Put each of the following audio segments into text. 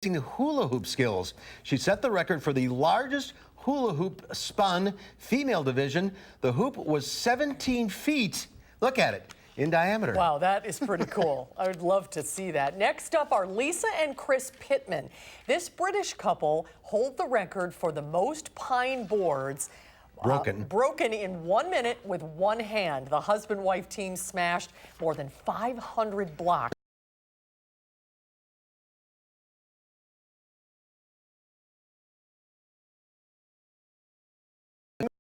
hula hoop skills. She set the record for the largest hula hoop spun female division. The hoop was 17 feet. Look at it. In diameter. Wow, that is pretty cool. I would love to see that. Next up are Lisa and Chris Pittman. This British couple hold the record for the most pine boards broken in 1 minute with one hand. The husband-wife team smashed more than 500 blocks.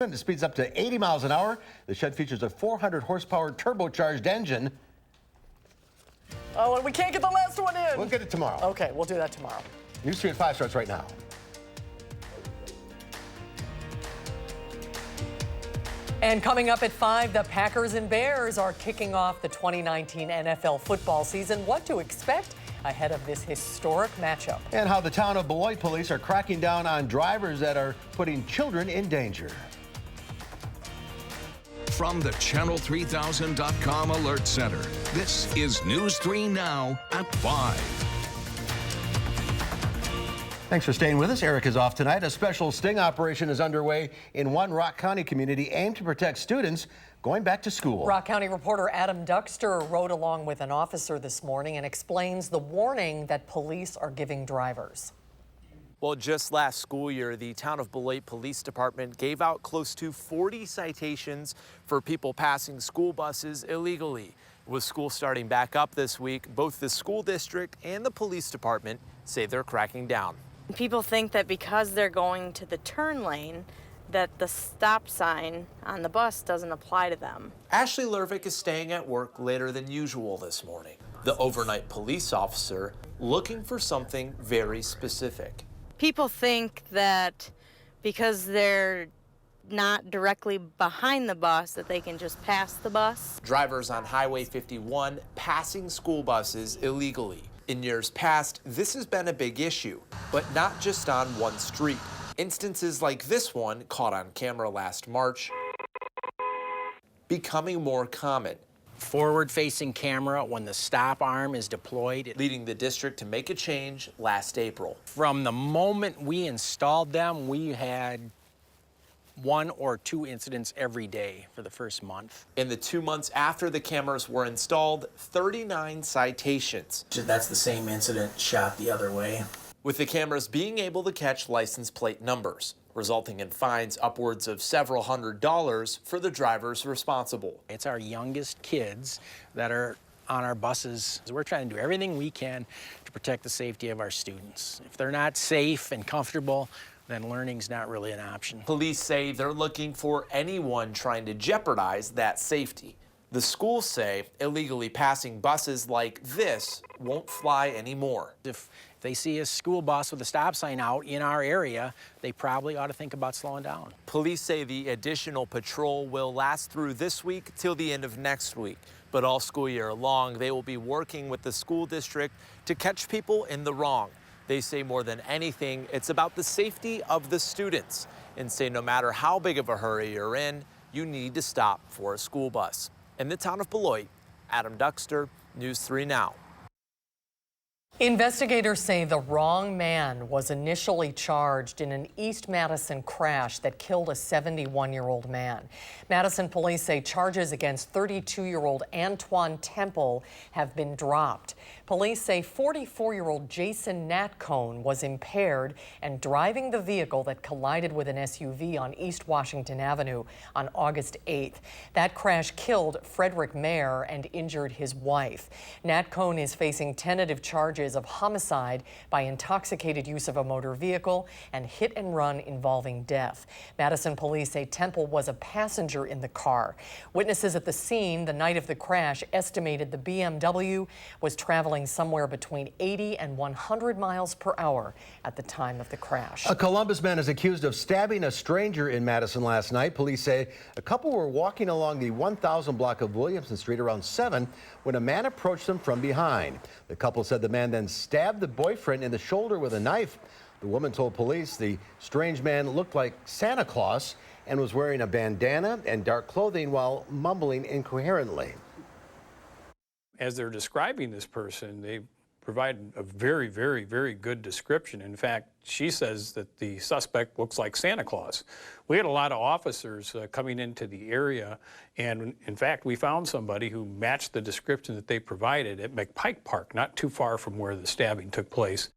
It speeds up to 80 miles an hour. The shed features a 400 horsepower turbocharged engine. Oh, and we can't get the last one in. We'll get it tomorrow. Okay, we'll do that tomorrow. News 3 at 5 starts right now. And coming up at 5, the Packers and Bears are kicking off the 2019 NFL football season. What to expect ahead of this historic matchup. And how the town of Beloit police are cracking down on drivers that are putting children in danger. From the Channel3000.com Alert Center, this is News 3 Now at 5. Thanks for staying with us. Eric is off tonight. A special sting operation is underway in one Rock County community aimed to protect students going back to school. Rock County reporter Adam Duxter rode along with an officer this morning and explains the warning that police are giving drivers. Well, just last school year, the town of Beloit Police Department gave out close to 40 citations for people passing school buses illegally. With school starting back up this week, both the school district and the police department say they're cracking down. People think that because they're going to the turn lane, that the stop sign on the bus doesn't apply to them. Ashley Lervick is staying at work later than usual this morning. The overnight police officer looking for something very specific. People think that because they're not directly behind the bus that they can just pass the bus. Drivers on Highway 51 passing school buses illegally. In years past, this has been a big issue, but not just on one street. Instances like this one, caught on camera last March, becoming more common. Forward-facing camera when the stop arm is deployed. Leading the district to make a change last April. From the moment we installed them, we had 1 or 2 incidents every day for the first month. In the 2 months after the cameras were installed, 39 citations. That's the same incident shot the other way. With the cameras being able to catch license plate numbers, resulting in fines upwards of several $100s for the drivers responsible. It's our youngest kids that are on our buses. We're trying to do everything we can to protect the safety of our students. If they're not safe and comfortable, then learning's not really an option. Police say they're looking for anyone trying to jeopardize that safety. The schools say illegally passing buses like this won't fly anymore. If they see a school bus with a stop sign out in our area, they probably ought to think about slowing down. Police say the additional patrol will last through this week till the end of next week. But all school year long, they will be working with the school district to catch people in the wrong. They say more than anything, it's about the safety of the students, and say no matter how big of a hurry you're in, you need to stop for a school bus. In the town of Beloit, Adam Duxter, News 3 Now. Investigators say the wrong man was initially charged in an East Madison crash that killed a 71-year-old man. Madison police say charges against 32-year-old Antoine Temple have been dropped. Police say 44-year-old Jason Natcone was impaired and driving the vehicle that collided with an SUV on East Washington Avenue on August 8th. That crash killed Frederick Mayer and injured his wife. Natcone is facing tentative charges of homicide by intoxicated use of a motor vehicle and hit and run involving death. Madison police say Temple was a passenger in the car. Witnesses at the scene the night of the crash estimated the BMW was traveling somewhere between 80 and 100 miles per hour at the time of the crash. A Columbus man is accused of stabbing a stranger in Madison last night. Police say a couple were walking along the 1000 block of Williamson Street around 7 when a man approached them from behind. The couple said the man then stabbed the boyfriend in the shoulder with a knife. The woman told police the strange man looked like Santa Claus and was wearing a bandana and dark clothing while mumbling incoherently. As they're describing this person, they provided a very, very, very good description. In fact, she says that the suspect looks like Santa Claus. We had a lot of officers coming into the area, and in fact, we found somebody who matched the description that they provided at McPike Park, not too far from where the stabbing took place.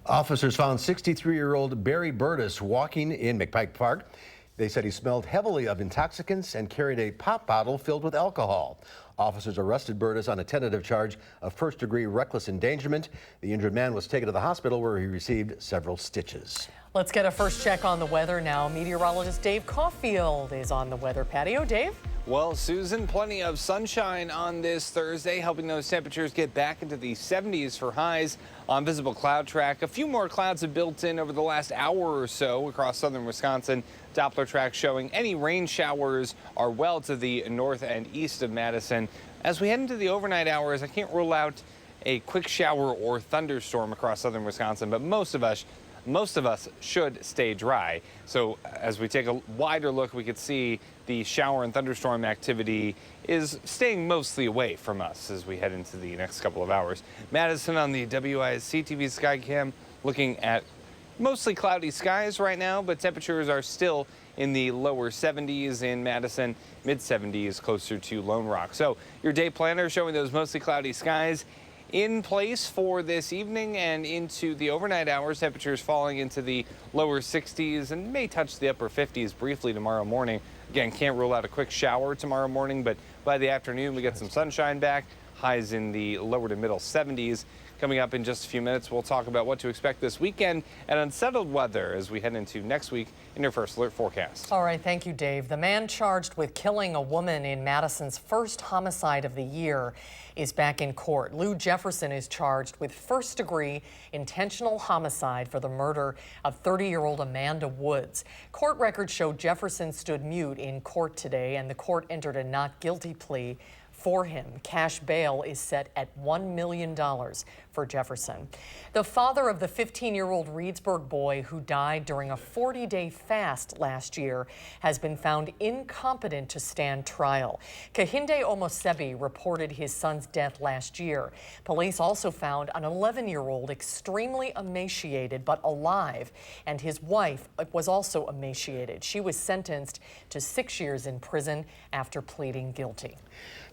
Officers found 63-year-old Barry Burtis walking in McPike Park. They said he smelled heavily of intoxicants and carried a pop bottle filled with alcohol. Officers arrested Burtis on a tentative charge of first-degree reckless endangerment. The injured man was taken to the hospital where he received several stitches. Let's get a first check on the weather now. Meteorologist Dave Caulfield is on the weather patio. Dave? Well, Susan, plenty of sunshine on this Thursday, helping those temperatures get back into the 70s for highs on visible cloud track. A few more clouds have built in over the last hour or so across southern Wisconsin. Doppler track showing any rain showers are well to the north and east of Madison. As we head into the overnight hours, I can't rule out a quick shower or thunderstorm across southern Wisconsin, but most of us should stay dry. So as we take a wider look, we could see the shower and thunderstorm activity is staying mostly away from us as we head into the next couple of hours. Madison on the WISC-TV Skycam looking at mostly cloudy skies right now, but temperatures are still in the lower 70s in Madison, mid 70s closer to Lone Rock. So your day planner showing those mostly cloudy skies in place for this evening and into the overnight hours. Temperatures falling into the lower 60s and may touch the upper 50s briefly tomorrow morning. Again, can't rule out a quick shower tomorrow morning, but by the afternoon we get some sunshine back. Highs in the lower to middle 70s. Coming up in just a few minutes, we'll talk about what to expect this weekend and unsettled weather as we head into next week in your First Alert forecast. All right, thank you, Dave. The man charged with killing a woman in Madison's first homicide of the year is back in court. Lou Jefferson is charged with first-degree intentional homicide for the murder of 30-year-old Amanda Woods. Court records show Jefferson stood mute in court today, and the court entered a not guilty plea for him. Cash bail is set at $1 million for Jefferson. The father of the 15-year-old Reedsburg boy who died during a 40-day fast last year has been found incompetent to stand trial. Kehinde Omosebi reported his son's death last year. Police also found an 11-year-old extremely emaciated but alive, and his wife was also emaciated. She was sentenced to 6 years in prison after pleading guilty.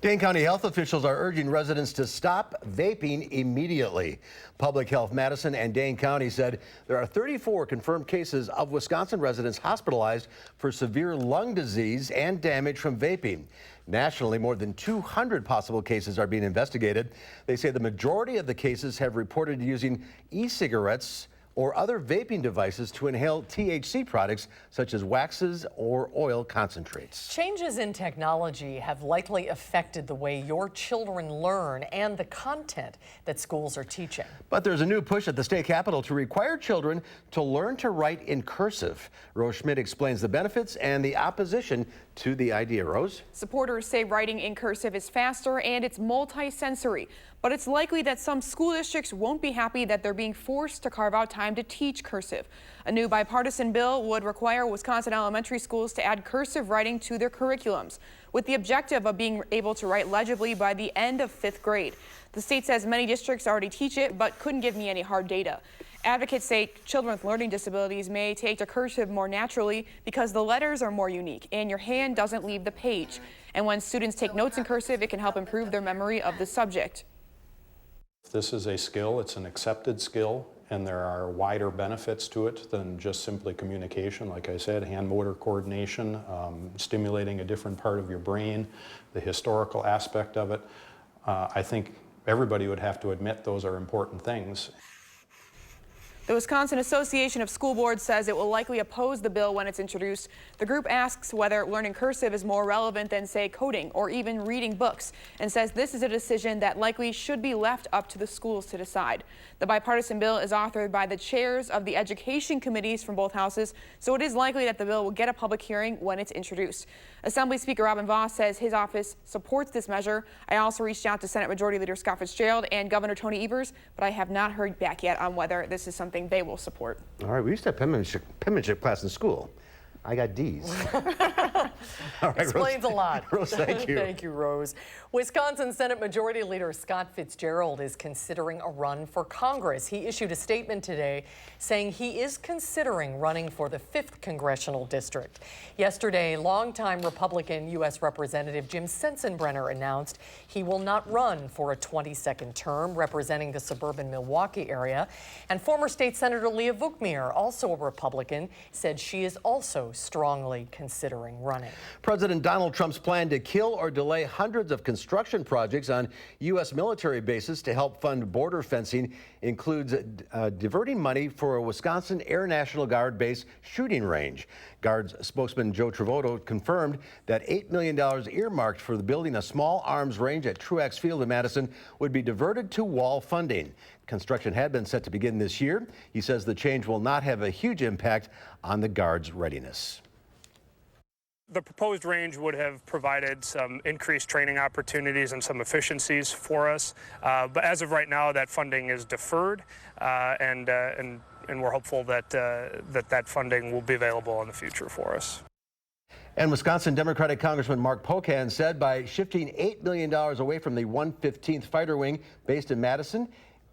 Dane County health officials are urging residents to stop vaping immediately. Public Health Madison and Dane County said there are 34 confirmed cases of Wisconsin residents hospitalized for severe lung disease and damage from vaping. Nationally, more than 200 possible cases are being investigated. They say the majority of the cases have reported using e-cigarettes or other vaping devices to inhale THC products such as waxes or oil concentrates. Changes in technology have likely affected the way your children learn and the content that schools are teaching. But there's a new push at the state capitol to require children to learn to write in cursive. Rose Schmidt explains the benefits and the opposition to the idea. Rose? Supporters say writing in cursive is faster and it's multi-sensory, but it's likely that some school districts won't be happy that they're being forced to carve out time to teach cursive. A new bipartisan bill would require Wisconsin elementary schools to add cursive writing to their curriculums, with the objective of being able to write legibly by the end of 5th grade. The state says many districts already teach it, but couldn't give me any hard data. Advocates say children with learning disabilities may take to cursive more naturally because the letters are more unique and your hand doesn't leave the page. And when students take notes in cursive, it can help improve their memory of the subject. This is a skill, it's an accepted skill, and there are wider benefits to it than just simply communication. Like I said, hand-motor coordination, stimulating a different part of your brain, the historical aspect of it. I think everybody would have to admit those are important things. The Wisconsin Association of School Boards says it will likely oppose the bill when it's introduced. The group asks whether learning cursive is more relevant than, say, coding or even reading books, and says this is a decision that likely should be left up to the schools to decide. The bipartisan bill is authored by the chairs of the education committees from both houses, so it is likely that the bill will get a public hearing when it's introduced. Assembly Speaker Robin Vos says his office supports this measure. I also reached out to Senate Majority Leader Scott Fitzgerald and Governor Tony Evers, but I have not heard back yet on whether this is something they will support. All right, we used to have penmanship class in school. I got D's. All right, Explains a lot. Rose, thank you. Thank you, Rose. Wisconsin Senate Majority Leader Scott Fitzgerald is considering a run for Congress. He issued a statement today saying he is considering running for the 5th Congressional District. Yesterday, longtime Republican U.S. Representative Jim Sensenbrenner announced he will not run for a 22nd term representing the suburban Milwaukee area. And former State Senator Leah Vukmir, also a Republican, said she is also strongly considering running. President Donald Trump's plan to kill or delay hundreds of construction projects on U.S. military bases to help fund border fencing includes diverting money for a Wisconsin Air National Guard base shooting range. Guards spokesman Joe Travoto confirmed that $8 million earmarked for building a small arms range at Truax Field in Madison would be diverted to wall funding. Construction had been set to begin this year. He says the change will not have a huge impact on the Guard's readiness. The proposed range would have provided some increased training opportunities and some efficiencies for us. But as of right now, that funding is deferred, and we're hopeful that that funding will be available in the future for us. And Wisconsin Democratic Congressman Mark Pocan said by shifting $8 million away from the 115th Fighter Wing based in Madison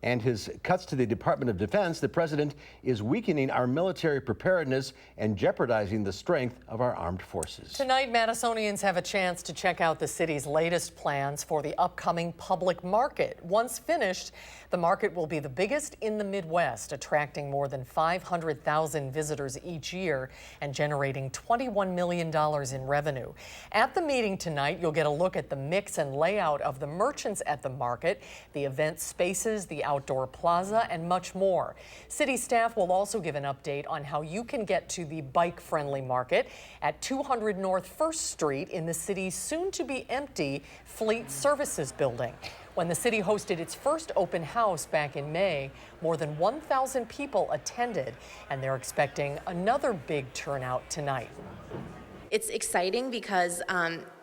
and his cuts to the Department of Defense, the president is weakening our military preparedness and jeopardizing the strength of our armed forces. Tonight, Madisonians have a chance to check out the city's latest plans for the upcoming public market. Once finished, the market will be the biggest in the Midwest, attracting more than 500,000 visitors each year and generating $21 million in revenue. At the meeting tonight, you'll get a look at the mix and layout of the merchants at the market, the event spaces, the outdoor plaza, and much more. City staff will also give an update on how you can get to the bike-friendly market at 200 North 1st Street in the city's soon-to-be-empty Fleet Services building. When the city hosted its first open house back in May, more than 1,000 people attended, and they're expecting another big turnout tonight. It's exciting because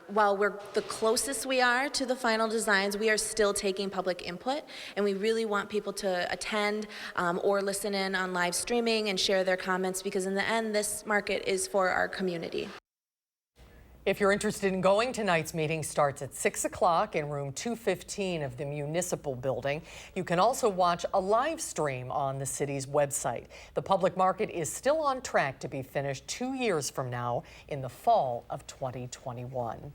while we're the closest we are to the final designs, we are still taking public input, and we really want people to attend or listen in on live streaming and share their comments, because in the end, this market is for our community. If you're interested in going, tonight's meeting starts at 6 o'clock in room 215 of the municipal building. You can also watch a live stream on the city's website. The public market is still on track to be finished 2 years from now in the fall of 2021.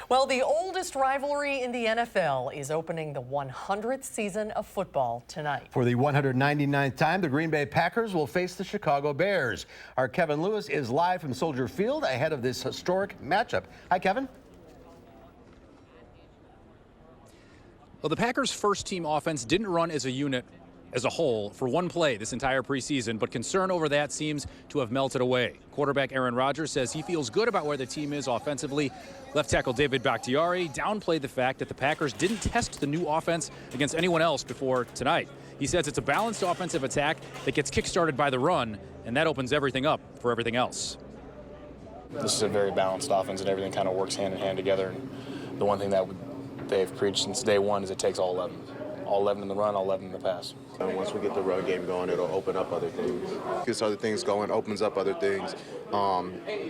Well, the oldest rivalry in the NFL is opening the 100th season of football tonight. For the 199th time, the Green Bay Packers will face the Chicago Bears. Our Kevin Lewis is live from Soldier Field ahead of this historic matchup. Hi, Kevin. Well, the Packers' first-team offense didn't run as a unit as a whole for one play this entire preseason, but concern over that seems to have melted away. Quarterback Aaron Rodgers says he feels good about where the team is offensively. Left tackle David Bakhtiari downplayed the fact that the Packers didn't test the new offense against anyone else before tonight. He says it's a balanced offensive attack that gets kick-started by the run, and that opens everything up for everything else. This is a very balanced offense, and everything kind of works hand in hand together. And the one thing that they've preached since day one is it takes all 11. All 11 in the run, all 11 in the pass. And once we get the run game going, it'll open up other things. Gets other things going, opens up other things.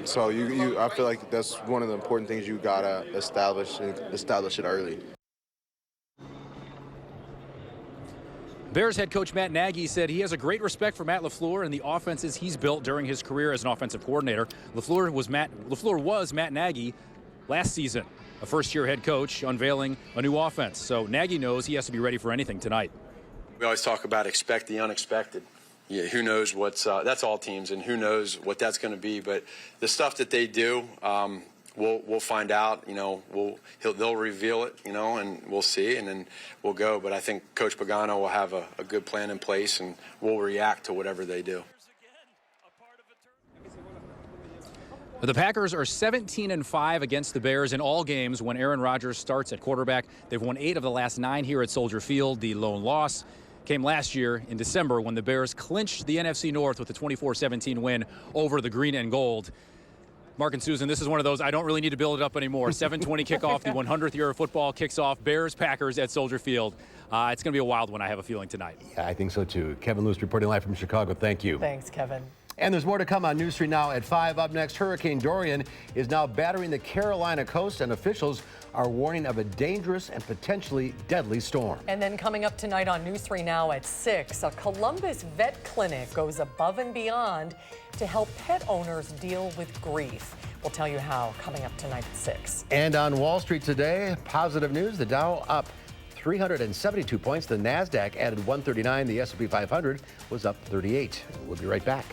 So I feel like that's one of the important things you gotta establish it early. Bears head coach Matt Nagy said he has a great respect for Matt LaFleur and the offenses he's built during his career as an offensive coordinator. LaFleur was Matt Nagy last season, a first-year head coach unveiling a new offense. So Nagy knows he has to be ready for anything tonight. We always talk about expect the unexpected. Yeah, who knows what's that's all teams, and who knows what that's going to be. But the stuff that they do, we'll find out. You know, they'll reveal it. You know, and we'll see, and then we'll go. But I think Coach Pagano will have a good plan in place, and we'll react to whatever they do. The Packers are 17-5 against the Bears in all games when Aaron Rodgers starts at quarterback. They've won 8 of the last 9 here at Soldier Field. The lone loss came last year in December when the Bears clinched the NFC North with a 24-17 win over the Green and Gold. Mark and Susan, this is one of those I don't really need to build it up anymore. 7:20 kickoff, the 100th year of football kicks off. Bears-Packers at Soldier Field. It's going to be a wild one, I have a feeling, tonight. Yeah, I think so, too. Kevin Lewis reporting live from Chicago. Thank you. Thanks, Kevin. And there's more to come on News 3 Now at 5. Up next, Hurricane Dorian is now battering the Carolina coast, and officials are warning of a dangerous and potentially deadly storm. And then coming up tonight on News 3 Now at 6, a Columbus vet clinic goes above and beyond to help pet owners deal with grief. We'll tell you how coming up tonight at 6. And on Wall Street today, positive news. The Dow up 372 points. The NASDAQ added 139. The S&P 500 was up 38. We'll be right back.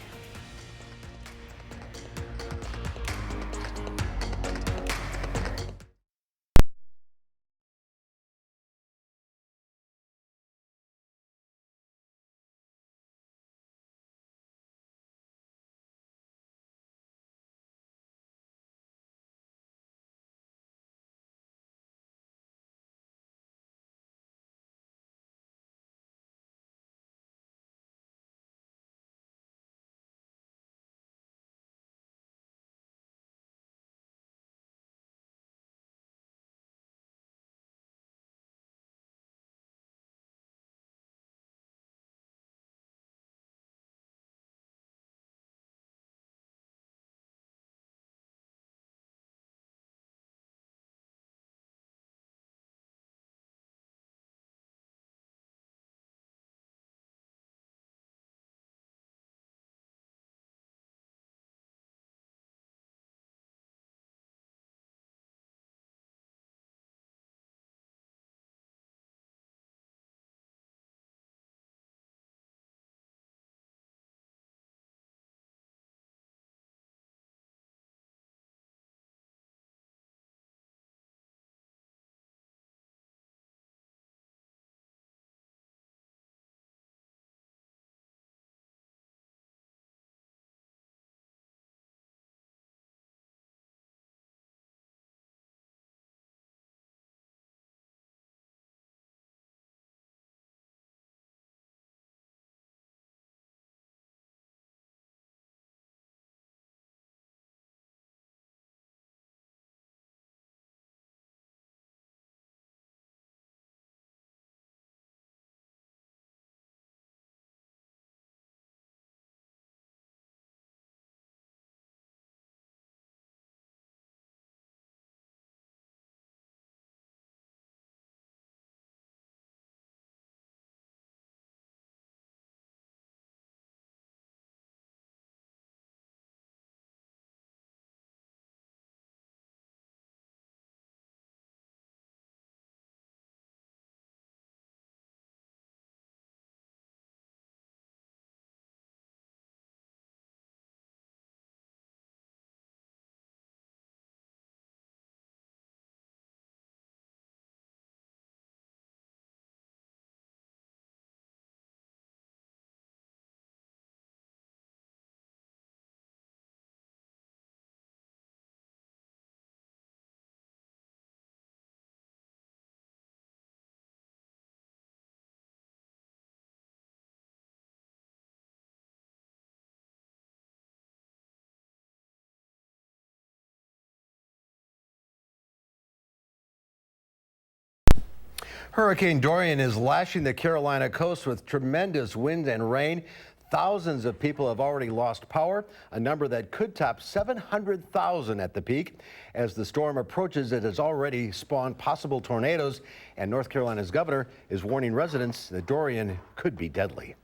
Hurricane Dorian is lashing the Carolina coast with tremendous wind and rain. Thousands of people have already lost power, a number that could top 700,000 at the peak. As the storm approaches, it has already spawned possible tornadoes, and North Carolina's governor is warning residents that Dorian could be deadly.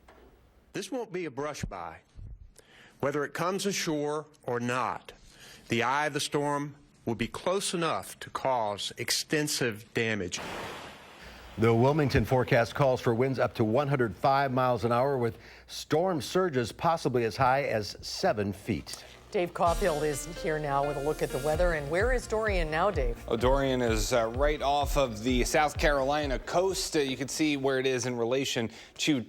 This won't be a brush by. Whether it comes ashore or not, the eye of the storm will be close enough to cause extensive damage. The Wilmington forecast calls for winds up to 105 miles an hour with storm surges possibly as high as 7 feet. Dave Caulfield is here now with a look at the weather. And where is Dorian now, Dave? Oh, Dorian is right off of the South Carolina coast. You can see where it is in relation to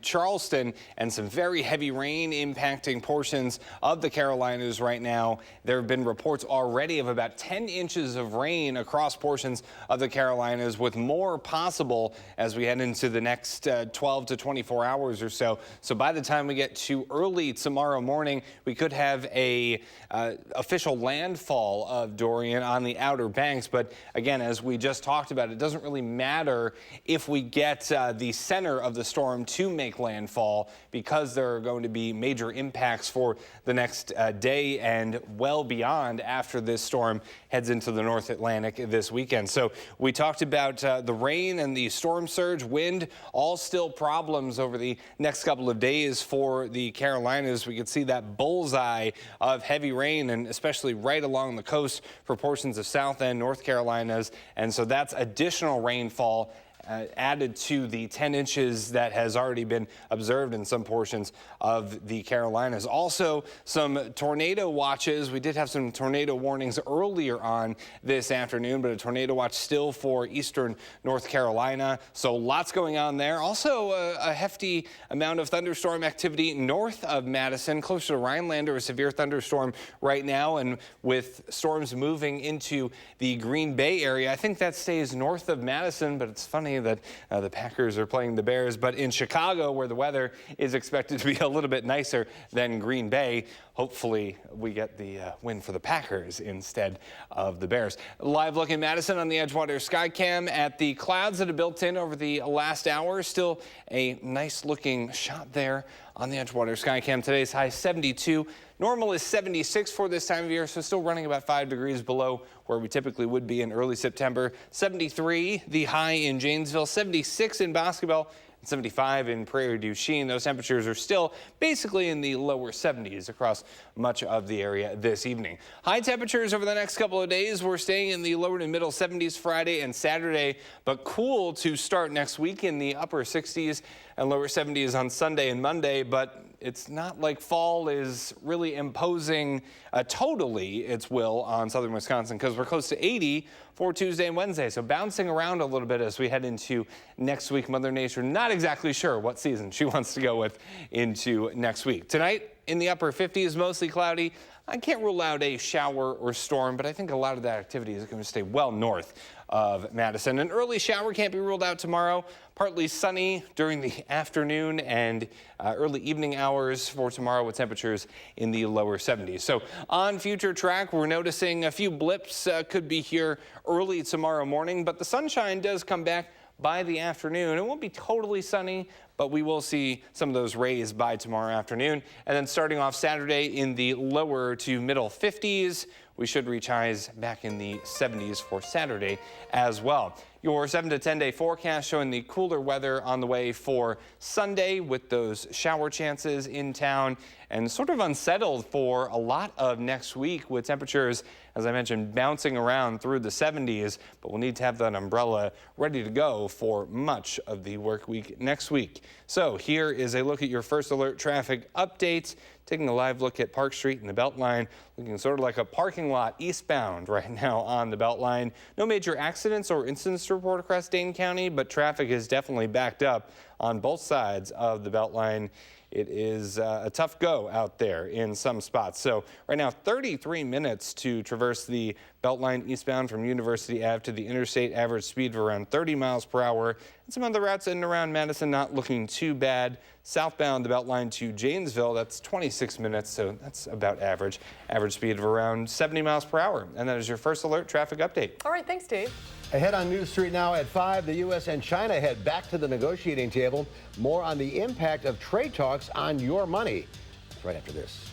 Charleston, and some very heavy rain impacting portions of the Carolinas right now. There have been reports already of about 10 inches of rain across portions of the Carolinas, with more possible as we head into the next 12 to 24 hours or so. So by the time we get to early tomorrow morning, we could have a official landfall of Dorian on the Outer Banks. But again, as we just talked about, it doesn't really matter if we get the center of the storm to make landfall, because there are going to be major impacts for the next day and well beyond after this storm heads into the North Atlantic this weekend. So we talked about the rain and the storm surge, wind, all still problems over the next couple of days for the Carolinas. We could see that bullseye of heavy rain, and especially right along the coast for portions of South and North Carolinas. And so that's additional rainfall added to the 10 inches that has already been observed in some portions of the Carolinas. Also, some tornado watches. We did have some tornado warnings earlier on this afternoon, but a tornado watch still for eastern North Carolina. So lots going on there. Also, a hefty amount of thunderstorm activity north of Madison, closer to Rhinelander, a severe thunderstorm right now. And with storms moving into the Green Bay area, I think that stays north of Madison, but it's funny that the Packers are playing the Bears. But in Chicago, where the weather is expected to be a little bit nicer than Green Bay, hopefully we get the win for the Packers instead of the Bears. Live look in Madison on the Edgewater Skycam at the clouds that have built in over the last hour. Still a nice looking shot there on the Edgewater Skycam. Today's high 72. Normal is 76 for this time of year, so still running about 5 degrees below where we typically would be in early September. 73, the high in Janesville, 76 in Boscobel, and 75 in Prairie du Chien. Those temperatures are still basically in the lower 70s across much of the area this evening. High temperatures over the next couple of days. We're staying in the lower to middle 70s Friday and Saturday, but cool to start next week in the upper 60s and lower 70s on Sunday and Monday. But it's not like fall is really imposing totally its will on southern Wisconsin, because we're close to 80 for Tuesday and Wednesday. So bouncing around a little bit as we head into next week. Mother Nature not exactly sure what season she wants to go with into next week. Tonight in the upper 50s, mostly cloudy. I can't rule out a shower or storm, but I think a lot of that activity is going to stay well north of Madison. An early shower can't be ruled out tomorrow. Partly sunny during the afternoon and early evening hours for tomorrow, with temperatures in the lower 70s. So on future track, we're noticing a few blips could be here early tomorrow morning, but the sunshine does come back by the afternoon. It won't be totally sunny, but we will see some of those rays by tomorrow afternoon. And then starting off Saturday in the lower to middle 50s, we should reach highs back in the 70s for Saturday as well. Your 7 to 10 day forecast showing the cooler weather on the way for Sunday, with those shower chances in town, and sort of unsettled for a lot of next week, with temperatures, as I mentioned, bouncing around through the 70s. But we'll need to have that umbrella ready to go for much of the work week next week. So here is a look at your first alert traffic update. Taking a live look at Park Street and the Beltline, looking sort of like a parking lot eastbound right now on the Beltline. No major accidents or incidents to report across Dane County, but traffic is definitely backed up on both sides of the Beltline. It is a tough go out there in some spots. So right now, 33 minutes to traverse the Beltline eastbound from University Ave to the interstate, average speed of around 30 miles per hour. And some other routes in and around Madison not looking too bad. Southbound the Beltline to Janesville, that's 26 minutes, so that's about average. Average speed of around 70 miles per hour. And that is your first alert traffic update. All right, thanks, Dave. Ahead on News Street now at 5, the U.S. and China head back to the negotiating table. More on the impact of trade talks on your money. That's right after this.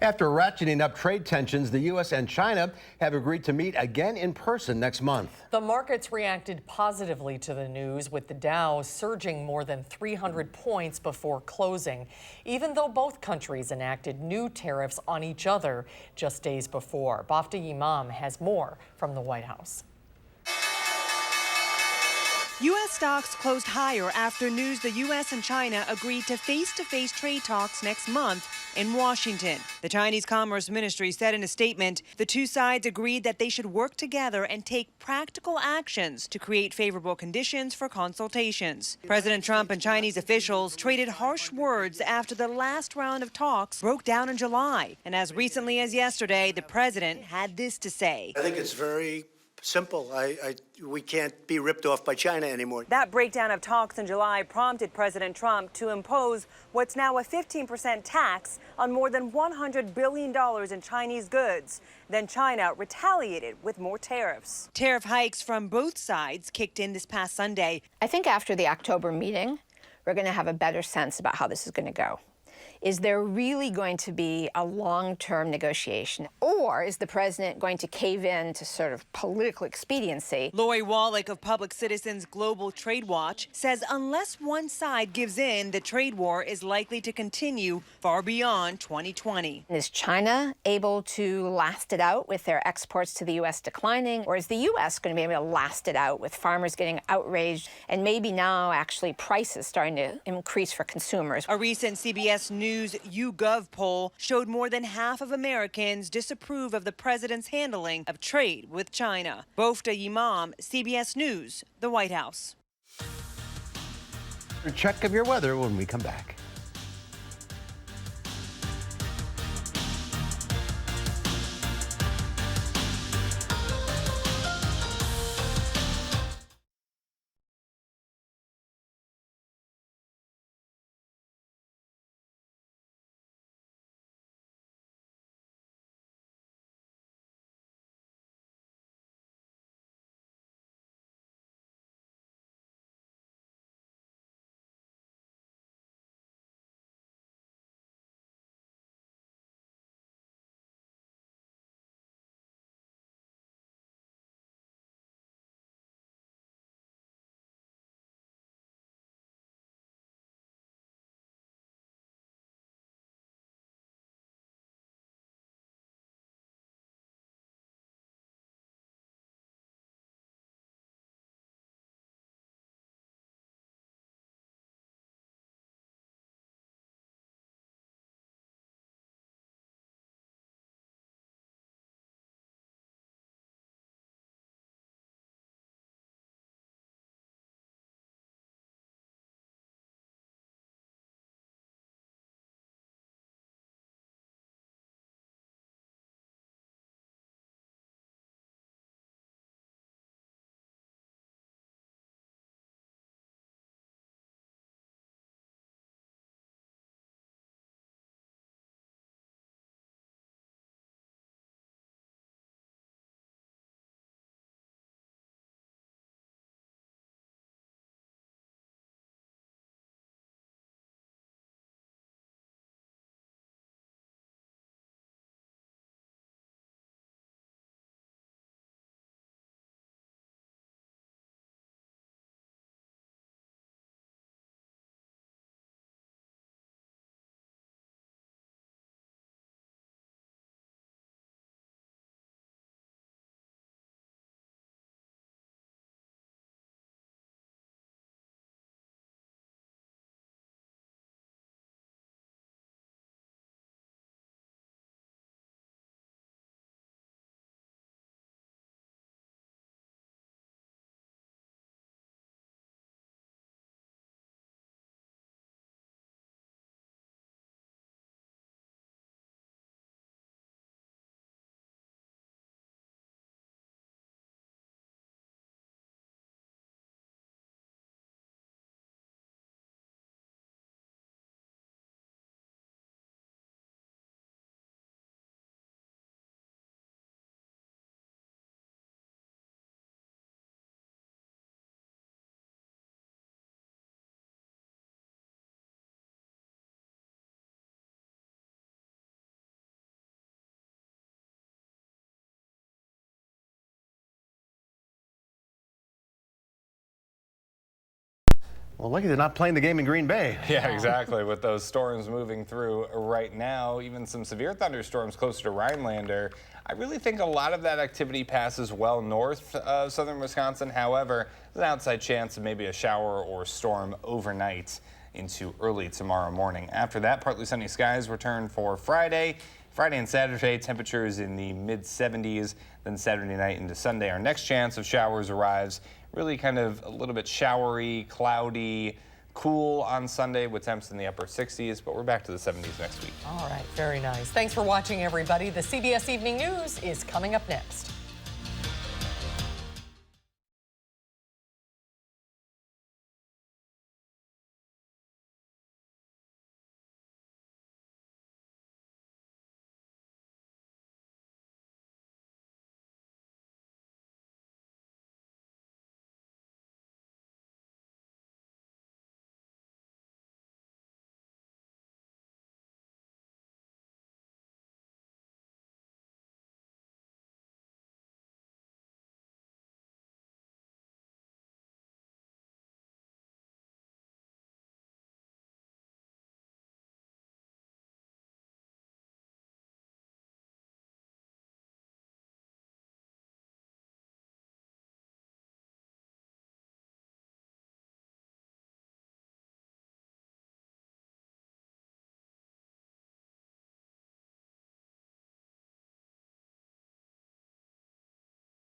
After ratcheting up trade tensions, the U.S. and China have agreed to meet again in person next month. The markets reacted positively to the news, with the Dow surging more than 300 points before closing, even though both countries enacted new tariffs on each other just days before. Bafta Imam has more from the White House. U.S. stocks closed higher after news the U.S. and China agreed to face-to-face trade talks next month in Washington. The Chinese Commerce Ministry said in a statement the two sides agreed that they should work together and take practical actions to create favorable conditions for consultations. President Trump and Chinese officials traded harsh words after the last round of talks broke down in July. And as recently as yesterday, the president had this to say. I think it's very simple. We can't be ripped off by China anymore. That breakdown of talks in July prompted President Trump to impose what's now a 15% tax on more than $100 billion in Chinese goods. Then China retaliated with more tariffs. Tariff hikes from both sides kicked in this past Sunday. I think after the October meeting, we're going to have a better sense about how this is going to go. Is there really going to be a long-term negotiation? Or is the president going to cave in to sort of political expediency? Lori Wallach of Public Citizens Global Trade Watch says unless one side gives in, the trade war is likely to continue far beyond 2020. Is China able to last it out with their exports to the U.S. declining? Or is the U.S. going to be able to last it out with farmers getting outraged and maybe now actually prices starting to increase for consumers? A recent CBS News YouGov poll showed more than half of Americans disapprove of the president's handling of trade with China. Bafta Imam, CBS News, the White House. A check of your weather when we come back. Well, lucky they're not playing the game in Green Bay. Yeah, exactly. With those storms moving through right now, even some severe thunderstorms closer to Rhinelander, I really think a lot of that activity passes well north of southern Wisconsin. However, there's an outside chance of maybe a shower or storm overnight into early tomorrow morning. After that, partly sunny skies return for Friday. Friday and Saturday, temperatures in the mid-70s. Then Saturday night into Sunday, our next chance of showers arrives. Really kind of a little bit showery, cloudy, cool on Sunday with temps in the upper 60s, but we're back to the 70s next week. All right, very nice. Thanks for watching, everybody. The CBS Evening News is coming up next.